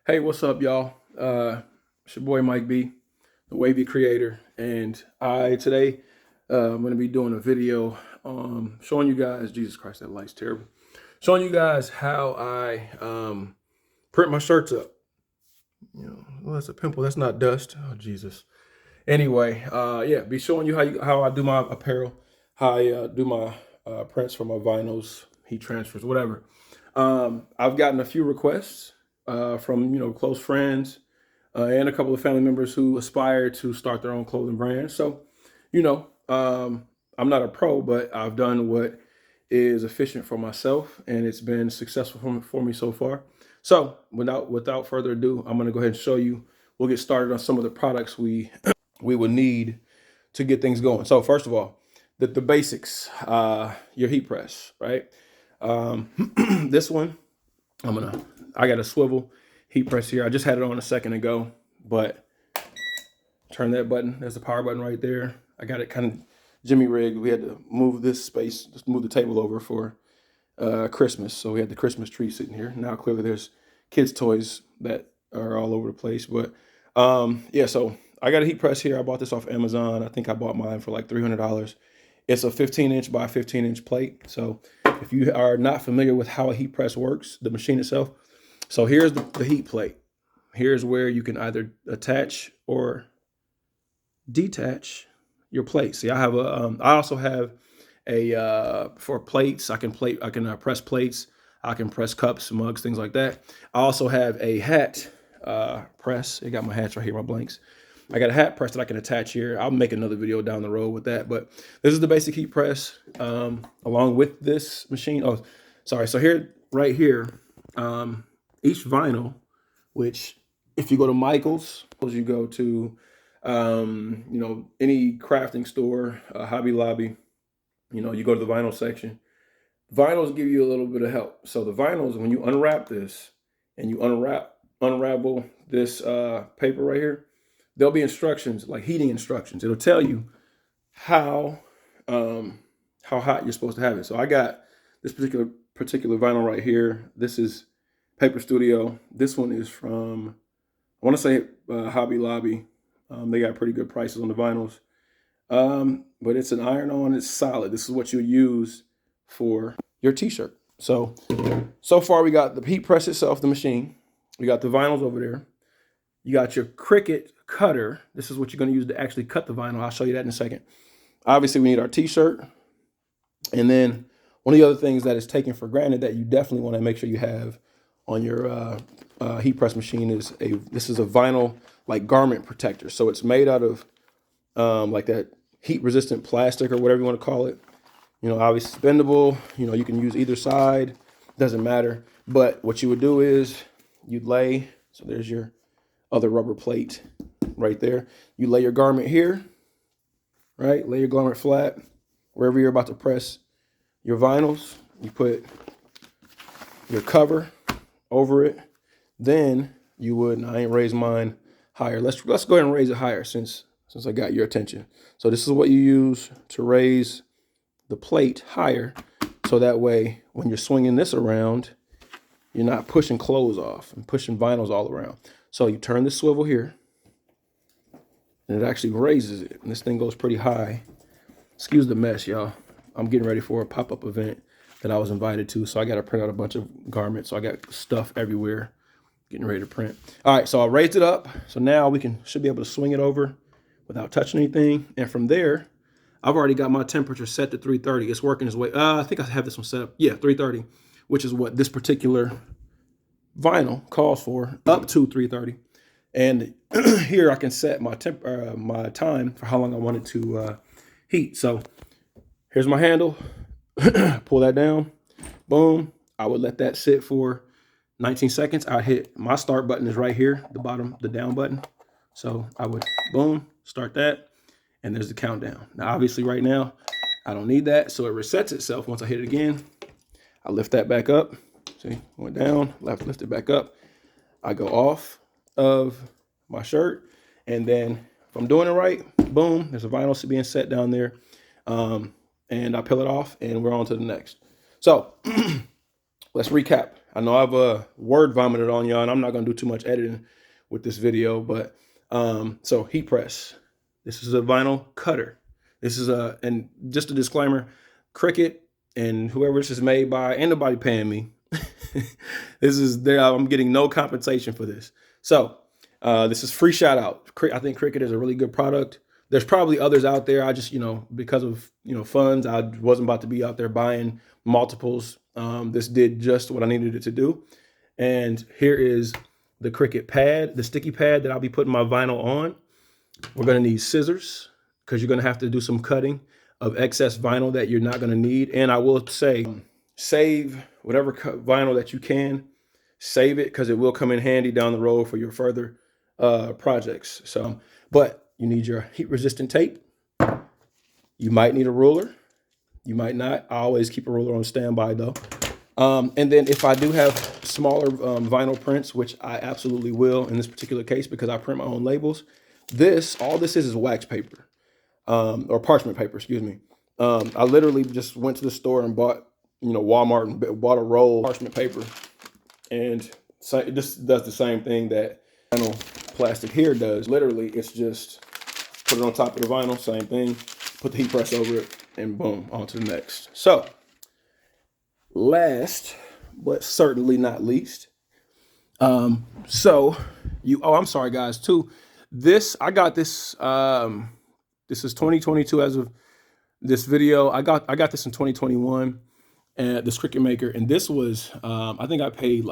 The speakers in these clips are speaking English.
Hey, what's up, y'all? It's your boy Mike B, the WAVY creator, and I today I'm going to be doing a video showing you guys. Jesus Christ, that light's terrible. Showing you guys how I print my shirts up. Well, that's a pimple. That's not dust. Oh Jesus. Anyway, yeah, be showing you how I do my apparel, how I do my prints for my vinyls, heat transfers, whatever. I've gotten a few requests from close friends and a couple of family members who aspire to start their own clothing brand. So, you know, I'm not a pro, but I've done what is efficient for myself, and it's been successful for me so far. So, without further ado, I'm going to go ahead and show you. We'll get started on some of the products we would need to get things going. So, first of all, the basics. Your heat press, right? This one, I got a swivel heat press here. I just had it on a second ago, but turn that button. There's the power button right there. I got it kind of jimmy rigged. We had to move this space, just move the table over for Christmas. So we had the Christmas tree sitting here. Now clearly there's kids' toys that are all over the place. But yeah, so I got a heat press here. I bought this off Amazon. I think I bought mine for like $300. It's a 15-inch by 15-inch plate. So if you are not familiar with how a heat press works, the machine itself. So here's the heat plate. Here's where you can either attach or detach your plate. See, I have a. I also have a for plates. I can press plates. I can press cups, mugs, things like that. I also have a hat press. I got my hats right here, my blanks. I got a hat press that I can attach here. I'll make another video down the road with that. But this is the basic heat press along with this machine. Oh, sorry. So here, right here, each vinyl, which if you go to Michael's, you go to, any crafting store, Hobby Lobby, you go to the vinyl section. Vinyls give you a little bit of help. So the vinyls, when you unwrap this and you unravel this paper right here, there'll be instructions, like heating instructions. It'll tell you how hot you're supposed to have it. So I got this particular vinyl right here. This is Paper Studio. This one is from, I want to say Hobby Lobby. They got pretty good prices on the vinyls. But it's an iron-on. It's solid. This is what you use for your t-shirt. So far we got the heat press itself, the machine. We got the vinyls over there. You got your Cricut cutter. This is what you're going to use to actually cut the vinyl. I'll show you that in a second. Obviously, we need our t-shirt. And then one of the other things that is taken for granted that you definitely want to make sure you have on your heat press machine is this is a vinyl like garment protector. So it's made out of like that heat resistant plastic or whatever you want to call it. Obviously bendable. You can use either side. Doesn't matter. But what you would do is you'd lay. So there's your other rubber plate right there. You lay your garment here, right? Lay your garment flat wherever you're about to press your vinyls. You put your cover over it. Then you would, and I ain't raised mine higher. Let's go ahead and raise it higher since I got your attention. So this is what you use to raise the plate higher. So that way, when you're swinging this around, you're not pushing clothes off and pushing vinyls all around. So you turn the swivel here, and it actually raises it. And this thing goes pretty high. Excuse the mess, y'all. I'm getting ready for a pop-up event that I was invited to. So I got to print out a bunch of garments. So I got stuff everywhere, getting ready to print. All right, so I raised it up. So now we should be able to swing it over without touching anything. And from there, I've already got my temperature set to 330. It's working its way. I think I have this one set up. Yeah, 330, which is what this particular vinyl calls for, up to 330. And here I can set my my time for how long I want it to heat. So here's my handle. Pull that down. Boom. I would let that sit for 19 seconds. I hit my start button is right here, the bottom, the down button. So I would boom, start that, and there's the countdown. Now obviously right now I don't need that, so it resets itself once I hit it again. I lift that back up. See, went down, lift it back up. I go off of my shirt, and then if I'm doing it right, boom, there's a vinyl being set down there, and I peel it off, and we're on to the next. So let's recap. I know I've word vomited on y'all, and I'm not gonna do too much editing with this video, but so heat press. This is a vinyl cutter. This is and just a disclaimer, Cricut and whoever this is made by, ain't nobody paying me. This is there. I'm getting no compensation for this. So this is free shout out. I think Cricut is a really good product. There's probably others out there. I just, because of, funds, I wasn't about to be out there buying multiples. This did just what I needed it to do. And here is the Cricut pad, the sticky pad that I'll be putting my vinyl on. We're going to need scissors because you're going to have to do some cutting of excess vinyl that you're not going to need. And I will say, save whatever vinyl that you can, save it because it will come in handy down the road for your further projects. So, but you need your heat resistant tape. You might need a ruler. You might not. I always keep a ruler on standby though. And then if I do have smaller vinyl prints, which I absolutely will in this particular case because I print my own labels, all this is wax paper, or parchment paper, excuse me. I literally just went to the store and bought, Walmart and bought a roll of parchment paper, and so it just does the same thing that vinyl plastic here does. Literally, it's just put it on top of the vinyl, same thing, put the heat press over it, and boom, on to the next. So, last, but certainly not least, I'm sorry guys, too. I got this, this is 2022 as of this video. I got this in 2021 at this Cricut maker, and this was, I think I paid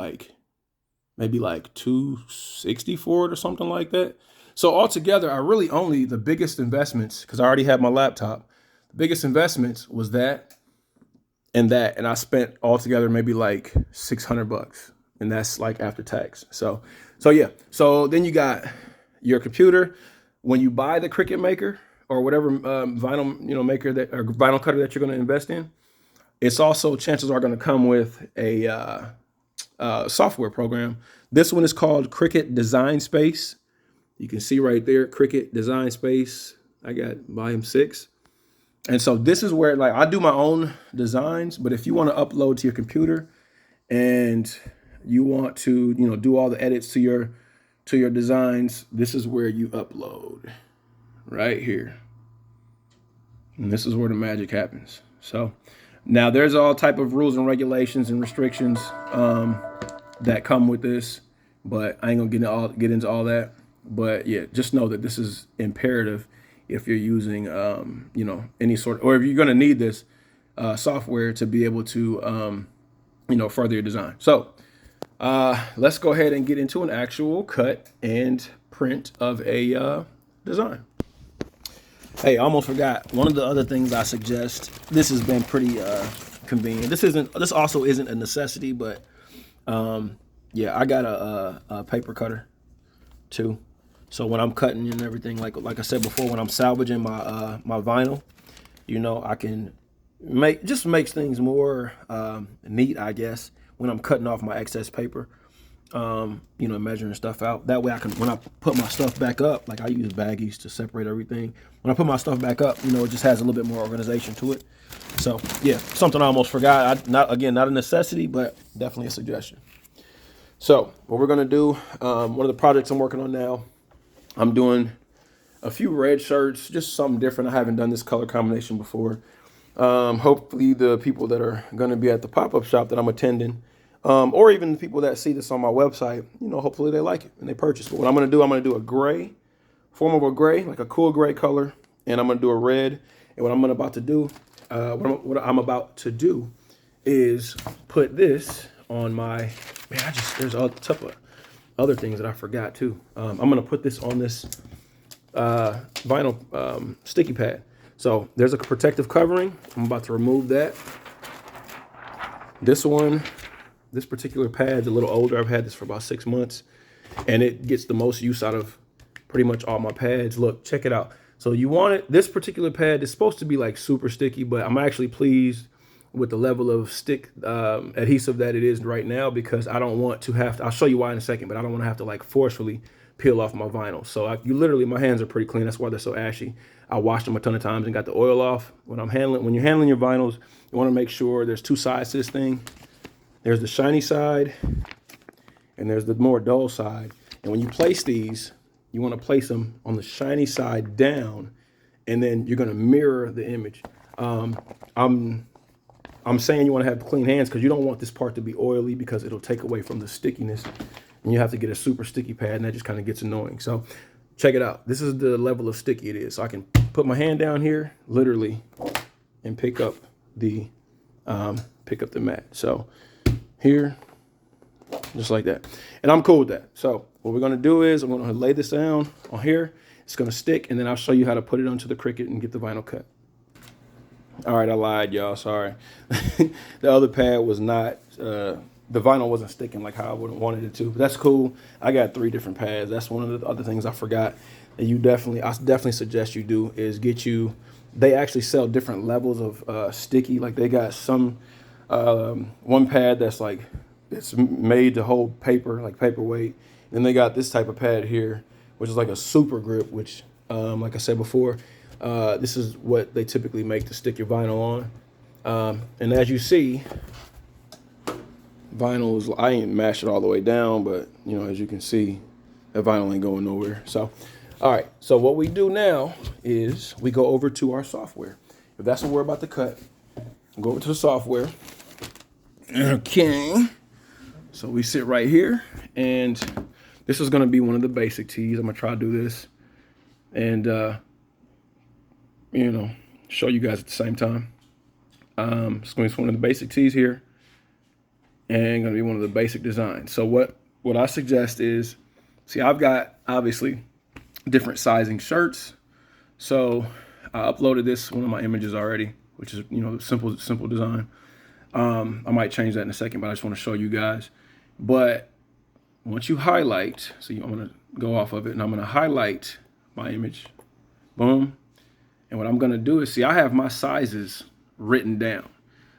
maybe $260 for it or something like that. So altogether, I really only, the biggest investments, because I already had my laptop, the biggest investments was that, and I spent altogether maybe $600, and that's after tax. So yeah. So then you got your computer. When you buy the Cricut maker or whatever vinyl maker that, or vinyl cutter that you're going to invest in, it's also, chances are, going to come with a software program. This one is called Cricut Design Space. You can see right there, Cricut Design Space. I got volume 6. And so this is where I do my own designs, but if you want to upload to your computer and you want to, do all the edits to your designs, this is where you upload, right here. And this is where the magic happens. So now there's all type of rules and regulations and restrictions that come with this, but I ain't gonna get into all that. But yeah, just know that this is imperative if you're using, any sort, or if you're going to need this software to be able to, further your design. So let's go ahead and get into an actual cut and print of a design. Hey, I almost forgot. One of the other things I suggest, this has been pretty convenient. This also isn't a necessity, but yeah, I got a paper cutter too. So when I'm cutting and everything, like I said before, when I'm salvaging my my vinyl, I can makes things more neat, I guess, when I'm cutting off my excess paper, measuring stuff out. That way I can, when I put my stuff back up, I use baggies to separate everything. When I put my stuff back up, it just has a little bit more organization to it. So yeah, something I almost forgot. Not a necessity, but definitely a suggestion. So what we're gonna do, one of the projects I'm working on now, I'm doing a few red shirts, just something different. I haven't done this color combination before. Hopefully the people that are going to be at the pop-up shop that I'm attending, or even the people that see this on my website, hopefully they like it and they purchase. But what I'm going to do a gray, form of a gray, like a cool gray color, and I'm going to do a red. And what I'm about to do is put this on my, there's a type of other things that I forgot too. I'm going to put this on this vinyl sticky pad. So there's a protective covering. I'm about to remove that. This particular pad's a little older. I've had this for about 6 months, and it gets the most use out of pretty much all my pads. Look, check it out. So you want it, this particular pad is supposed to be super sticky, but I'm actually pleased with the level of stick adhesive that it is right now, because I don't want to have to, I'll show you why in a second, but I don't want to have to forcefully peel off my vinyl. So my hands are pretty clean. That's why they're so ashy. I washed them a ton of times and got the oil off. When you're handling your vinyls, you want to make sure there's 2 sides to this thing. there's the shiny side and there's the more dull side. And when you place these, you want to place them on the shiny side down, and then you're going to mirror the image. I'm saying you want to have clean hands because you don't want this part to be oily because it'll take away from the stickiness, and you have to get a super sticky pad, and that just kind of gets annoying. So check it out. This is the level of sticky it is. So I can put my hand down here, literally, and pick up the mat. So here, just like that. And I'm cool with that. So what we're going to do is I'm going to lay this down on here. It's going to stick, and then I'll show you how to put it onto the Cricut and get the vinyl cut. All right, I lied, y'all. Sorry. The other pad was not, the vinyl wasn't sticking like how I would have wanted it to. But that's cool. I got 3 different pads. That's one of the other things I forgot that I definitely suggest you do is get you, they actually sell different levels of sticky. Like they got some, one pad that's like, it's made to hold paper, like paperweight. Then they got this type of pad here, which is like a super grip, which, like I said before, this is what they typically make to stick your vinyl on. And as you see, vinyl is, I ain't mashed it all the way down, but you know, as you can see, that vinyl ain't going nowhere. So, all right, so what we do now is we go over to our software. If that's what we're about to cut, go over to the software. Okay. So we sit right here, and this is going to be one of the basic tees. I'm going to try to do this and, you know, show you guys at the same time. It's going to be one of the basic tees here and going to be one of the basic designs. So what I suggest is, see, I've got obviously different sizing shirts. So I uploaded one of my images already, which is, you know, simple design. I might change that in a second, but I just want to show you guys. But once you highlight, so I'm going to go off of it, and I'm going to highlight my image. Boom. And what I'm going to do is, see, I have my sizes written down.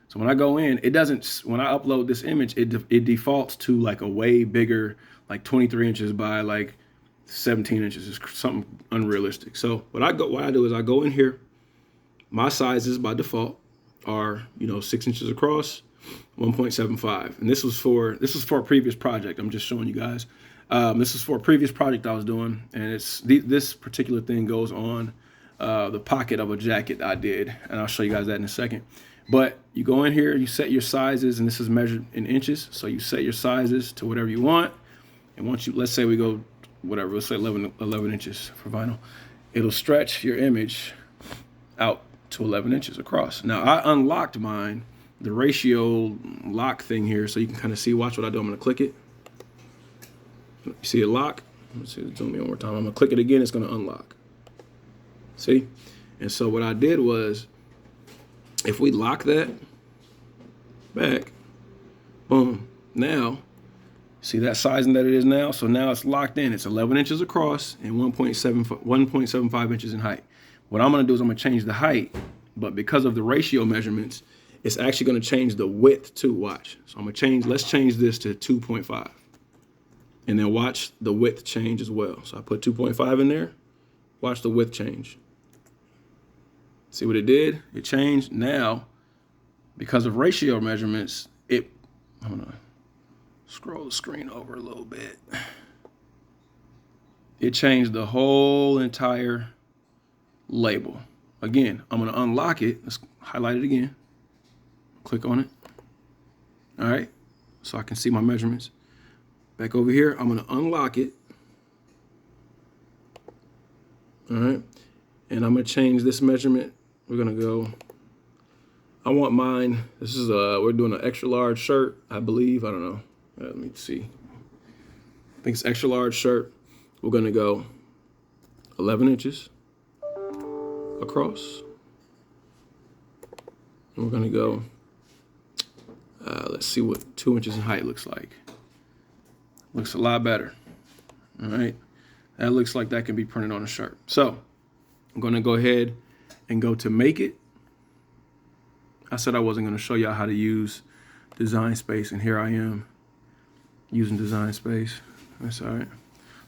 So when I go in, it doesn't, when I upload this image, it defaults to like a way bigger, like 23 inches by like 17 inches. It's something unrealistic. So what I do is I go in here. My sizes by default are, you know, 6 inches across, 1.75. And this was for a previous project. I'm just showing you guys. This is for a previous project I was doing, and this particular thing goes on the pocket of a jacket I did, and I'll show you guys that in a second. But you go in here, you set your sizes, and this is measured in inches. So you set your sizes to whatever you want. And once you, let's say we go whatever, let's say 11 inches for vinyl. It'll stretch your image out to 11 inches across. Now I unlocked mine, the ratio lock thing here, so you can kind of see. Watch what I do. I'm going to click it. You see it lock? Let's see, zoom in one more time. I'm going to click it again. It's going to unlock. See? And so what I did was, if we lock that back, boom. Now, see that sizing that it is now? So now it's locked in. It's 11 inches across and 1.75 inches in height. What I'm going to do is I'm going to change the height, but because of the ratio measurements, it's actually going to change the width too. Watch. So I'm going to change, let's change this to 2.5. And then watch the width change as well. So I put 2.5 in there. Watch the width change. See what it did? It changed. Now, because of ratio measurements, I'm going to scroll the screen over a little bit. It changed the whole entire label. Again, I'm going to unlock it. Let's highlight it again. Click on it. All right. So I can see my measurements. Back over here, I'm going to unlock it. All right. And I'm going to change this measurement. We're going to go, I want mine, this is we're doing an extra large shirt, I believe. I don't know. Let me see. I think it's extra large shirt. We're going to go 11 inches across. And we're going to go, let's see what 2 inches in height looks like. Looks a lot better. All right. That looks like that can be printed on a shirt. So I'm going to go ahead and go to make it. I said I wasn't going to show y'all how to use Design Space, and here I am using Design Space. That's all right.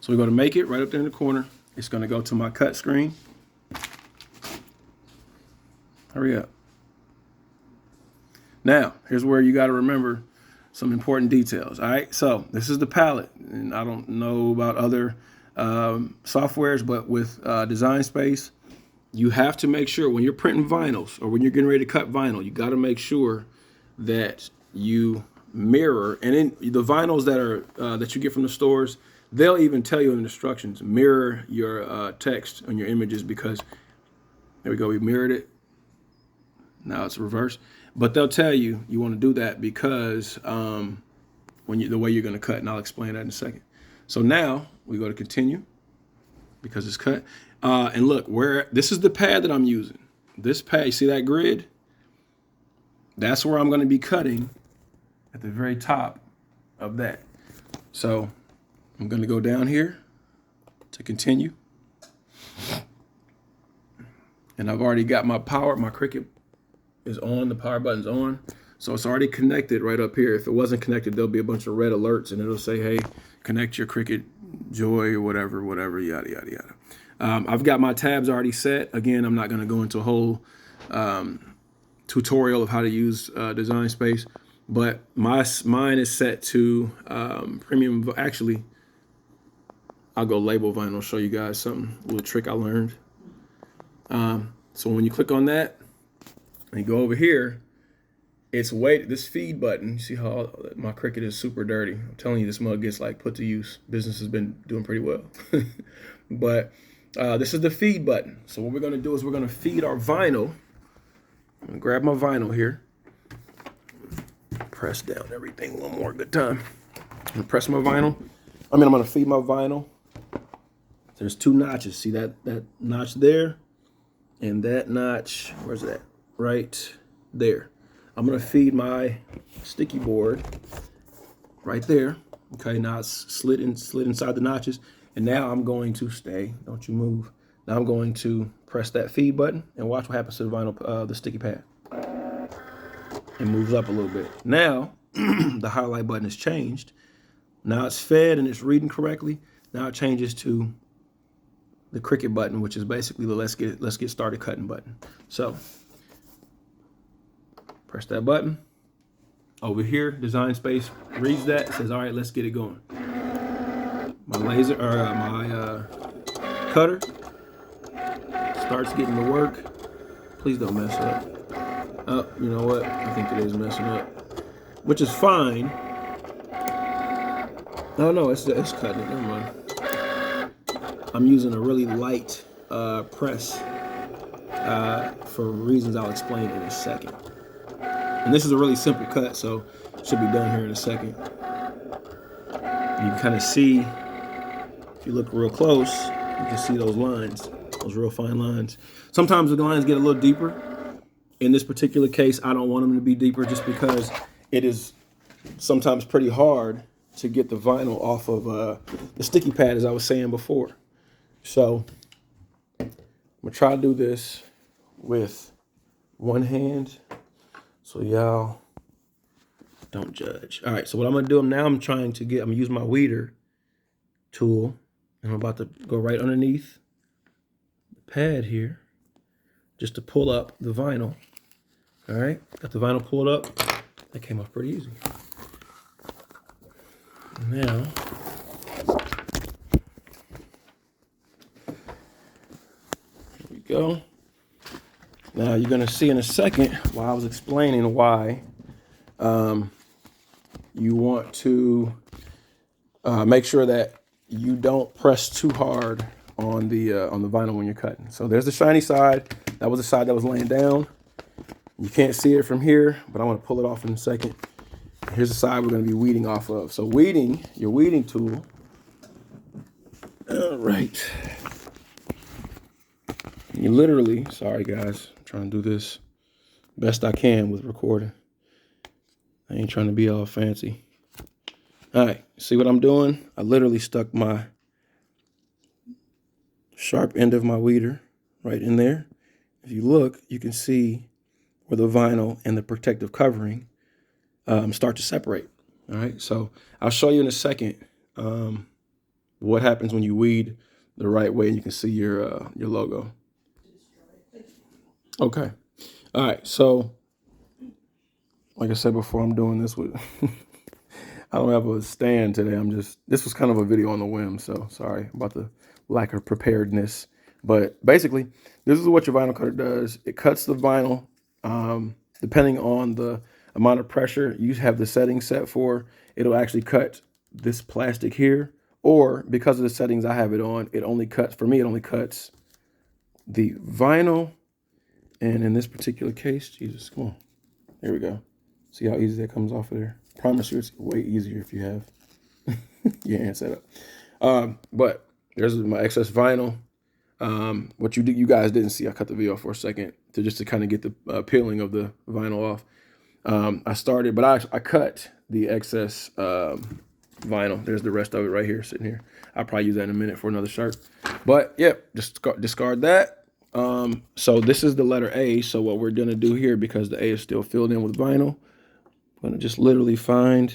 So we go to make it right up there in the corner. It's going to go to my cut screen. Hurry up. Now, here's where you got to remember some important details. All right, so this is the palette, and I don't know about other softwares, but with Design Space, you have to make sure when you're printing vinyls or when you're getting ready to cut vinyl, you got to make sure that you mirror. And in the vinyls that are that you get from the stores, they'll even tell you in the instructions, mirror your text on your images, because there we go, we mirrored it. Now it's reversed, but they'll tell you you want to do that because the way you're going to cut, and I'll explain that in a second. So now we go to continue because it's cut. And look, where this is the pad that I'm using. This pad, you see that grid? That's where I'm going to be cutting at the very top of that. So I'm going to go down here to continue. And I've already got my Cricut is on, the power button's on. So it's already connected right up here. If it wasn't connected, there'll be a bunch of red alerts and it'll say, hey, connect your Cricut Joy or whatever, yada, yada, yada. I've got my tabs already set. Again, I'm not gonna go into a whole tutorial of how to use Design Space, but mine is set to premium. Actually, I'll go label vinyl, show you guys something, a little trick I learned. So when you click on that, and you go over here, it's weighted, this feed button, you see how my Cricut is super dirty. I'm telling you, this mug gets like put to use. Business has been doing pretty well. But this is the feed button. So what we're gonna do is we're gonna feed our vinyl. I'm gonna grab my vinyl here. Press down everything one more good time. I'm gonna press my vinyl. I'm gonna feed my vinyl. There's two notches. See that notch there? And that notch, where's that? Right there. I'm gonna feed my sticky board right there. Okay, now it's slid inside the notches. And now I'm going to stay, don't you move. Now I'm going to press that feed button and watch what happens to the vinyl, the sticky pad. It moves up a little bit. Now, the highlight button has changed. Now it's fed and it's reading correctly. Now it changes to the Cricut button, which is basically the let's get started cutting button. So, press that button. Over here, Design Space reads that, says, all right, let's get it going. My laser, or my cutter starts getting to work. Please don't mess up. Oh, you know what? I think it is messing up, which is fine. Oh no, it's cutting it. Never mind. I'm using a really light press for reasons I'll explain in a second. And this is a really simple cut, so it should be done here in a second. You can kind of see, if you look real close, you can see those lines, those real fine lines. Sometimes the lines get a little deeper. In this particular case, I don't want them to be deeper just because it is sometimes pretty hard to get the vinyl off of the sticky pad, as I was saying before. So I'm gonna try to do this with one hand so y'all don't judge. All right, so what I'm gonna do now, I'm gonna use my weeder tool, and I'm about to go right underneath the pad here just to pull up the vinyl. All right, got the vinyl pulled up. That came off pretty easy. Now, here we go. Now you're gonna see in a second while I was explaining why you want to make sure that you don't press too hard on the vinyl when you're cutting. So there's the shiny side. That was the side that was laying down. You can't see it from here, but I'm gonna pull it off in a second. Here's the side we're gonna be weeding off of. So weeding, your weeding tool. All right. You literally, sorry guys, I'm trying to do this best I can with recording. I ain't trying to be all fancy. All right, see what I'm doing? I literally stuck my sharp end of my weeder right in there. If you look, you can see where the vinyl and the protective covering start to separate. All right, so I'll show you in a second what happens when you weed the right way, and you can see your logo. Okay, all right, so like I said before, I'm doing this with I don't have a stand today. This was kind of a video on the whim, so sorry about the lack of preparedness. But basically, this is what your vinyl cutter does. It cuts the vinyl, depending on the amount of pressure you have the settings set for. It'll actually cut this plastic here, or because of the settings I have it on, it only cuts, for me, it only cuts the vinyl. And in this particular case, Jesus, come on. There we go. See how easy that comes off of there? Promise you it's way easier if you have your hand set up. But there's my excess vinyl. What you guys didn't see, I cut the video for a second to kind of get the peeling of the vinyl off. I started, but I cut the excess vinyl. There's the rest of it right here, sitting here. I'll probably use that in a minute for another shirt. But yeah, just discard that. So this is the letter A. So what we're gonna do here, because the A is still filled in with vinyl, I'm gonna just literally find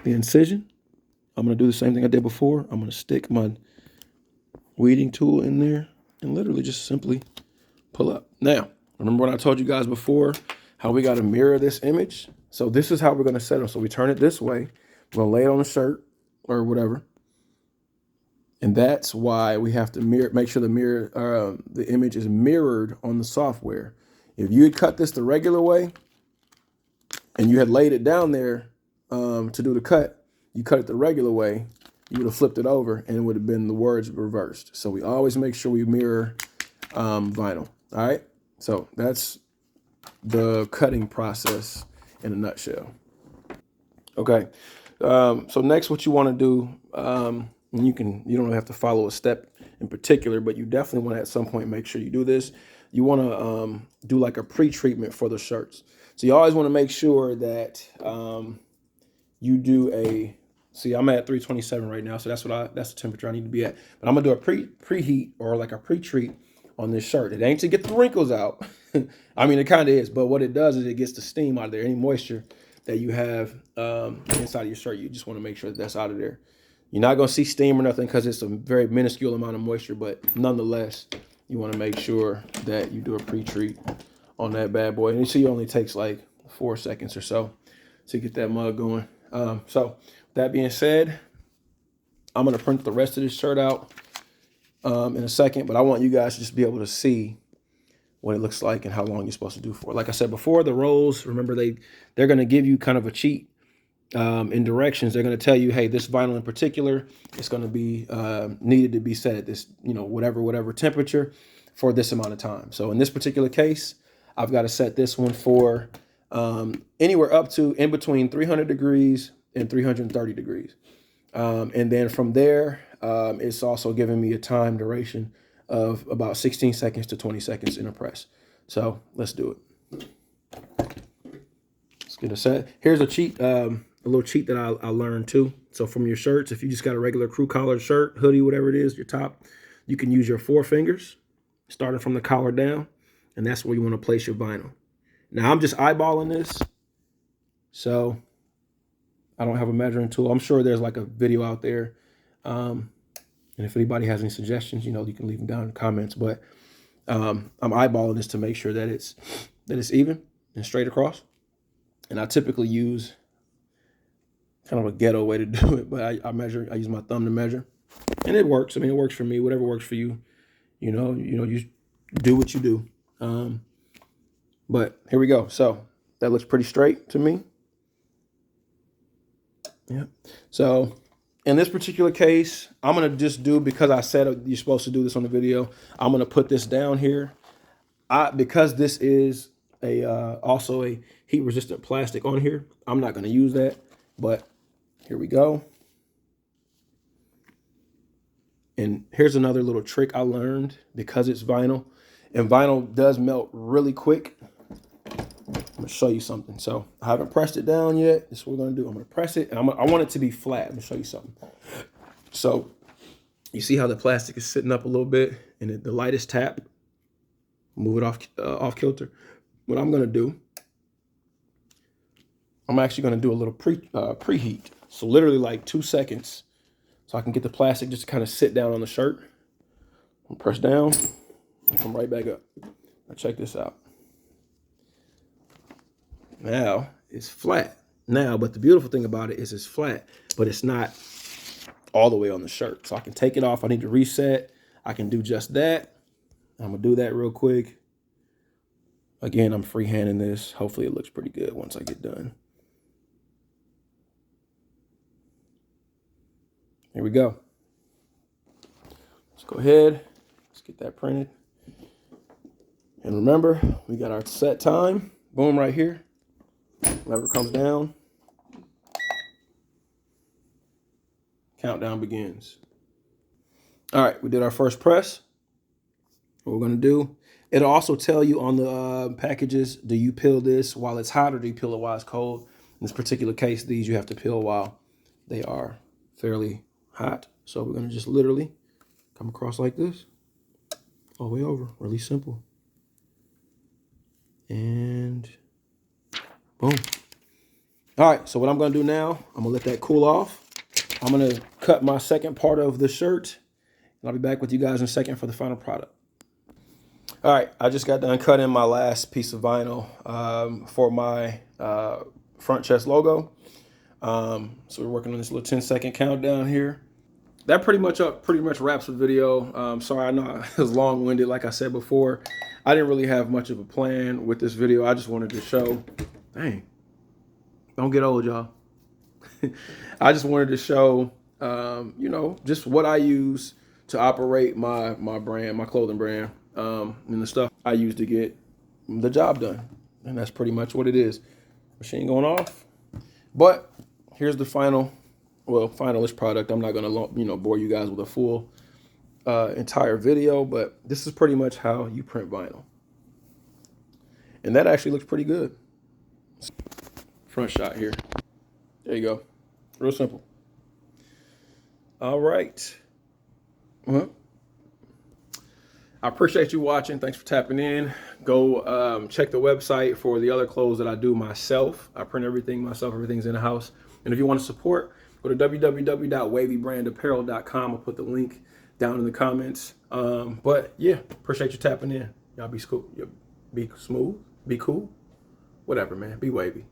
the incision. I'm gonna do the same thing I did before. I'm gonna stick my weeding tool in there and literally just simply pull up. Now, remember when I told you guys before how we gotta mirror this image? So this is how we're gonna set them. So we turn it this way. We're gonna lay it on the shirt or whatever. And that's why we have to make sure the image is mirrored on the software. If you had cut this the regular way and you had laid it down there to do the cut, you cut it the regular way, you would have flipped it over and it would have been the words reversed. So we always make sure we mirror vinyl. All right. So that's the cutting process in a nutshell. Okay. So next, what you want to do, you don't have to follow a step in particular, but you definitely want to at some point make sure you do this. You want to do like a pre-treatment for the shirts. So you always want to make sure that you do see, I'm at 327 right now, so that's the temperature I need to be at. But I'm gonna do a preheat or like a pre-treat on this shirt. It ain't to get the wrinkles out. I mean, it kind of is, but what it does is it gets the steam out of there. Any moisture that you have inside of your shirt, you just want to make sure that that's out of there. You're not going to see steam or nothing because it's a very minuscule amount of moisture, but nonetheless, you want to make sure that you do a pre-treat on that bad boy. And you see it only takes like 4 seconds or so to get that mug going. So that being said, I'm going to print the rest of this shirt out in a second, but I want you guys to just be able to see what it looks like and how long you're supposed to do for. Like I said before, the rolls, remember they're going to give you kind of a cheat in directions. They're going to tell you, hey, this vinyl in particular, it's going to be needed to be set at this, whatever temperature for this amount of time. So in this particular case, I've got to set this one for anywhere up to in between 300 degrees and 330 degrees. And then from there, it's also giving me a time duration of about 16 seconds to 20 seconds in a press. So let's do it. Let's get a set. Here's a cheat, a little cheat that I learned too. So from your shirts, if you just got a regular crew collar shirt, hoodie, whatever it is, your top, you can use your 4 fingers, starting from the collar down, and that's where you want to place your vinyl. Now I'm just eyeballing this, so I don't have a measuring tool. I'm sure there's like a video out there. And if anybody has any suggestions, you can leave them down in the comments. But I'm eyeballing this to make sure that it's even and straight across. And I typically use kind of a ghetto way to do it, but I use my thumb to measure, and it works. I mean, it works for me. Whatever works for you, you do what you do. But here we go. So that looks pretty straight to me. Yeah. So in this particular case, I'm going to just do, because I said you're supposed to do this on the video, I'm going to put this down here. Because this is also a heat resistant plastic on here, I'm not going to use that, but here we go. And here's another little trick I learned, because it's vinyl, and vinyl does melt really quick. I'm going to show you something. So I haven't pressed it down yet. This is what we're going to do. I'm going to press it, and I want it to be flat. Let me show you something. So you see how the plastic is sitting up a little bit, and the lightest tap, move it off kilter. What I'm going to do, I'm actually going to do a little preheat. So literally like 2 seconds, so I can get the plastic just to kind of sit down on the shirt. I'll press down and come right back up. Now check this out. Now it's flat. now, but the beautiful thing about it is it's flat, but it's not all the way on the shirt. So I can take it off. I need to reset. I can do just that. I'm gonna do that real quick. Again, I'm freehanding this. Hopefully it looks pretty good once I get done. Here we go. Let's go ahead. Let's get that printed. And remember, we got our set time. Boom, right here. Lever comes down. Countdown begins. All right, we did our first press. What we're gonna do, it'll also tell you on the packages, do you peel this while it's hot or do you peel it while it's cold? In this particular case, these you have to peel while they are fairly hot. So we're gonna just literally come across like this, all the way over, really simple. And boom. All right, so what I'm gonna do now, I'm gonna let that cool off. I'm gonna cut my second part of the shirt, and I'll be back with you guys in a second for the final product. All right, I just got done cutting my last piece of vinyl for my front chest logo. So we're working on this little 10-second countdown here. That pretty much wraps the video. Sorry, I know it was long-winded. Like I said before, I didn't really have much of a plan with this video. I just wanted to show, dang, don't get old, y'all. I just wanted to show, you know, just what I use to operate my brand, my clothing brand, and the stuff I use to get the job done. And that's pretty much what it is. Machine going off. But here's the finalist product. I'm not gonna, you know, bore you guys with a full entire video, but this is pretty much how you print vinyl. And that actually looks pretty good. Front shot here. There you go. Real simple. All right. Well, I appreciate you watching. Thanks for tapping in. Go check the website for the other clothes that I do myself. I print everything myself. Everything's in the house. And if you want to support, go to www.wavybrandapparel.com. I'll put the link down in the comments. But yeah, appreciate you tapping in. Y'all be cool. Be smooth. Be cool. Whatever, man. Be wavy.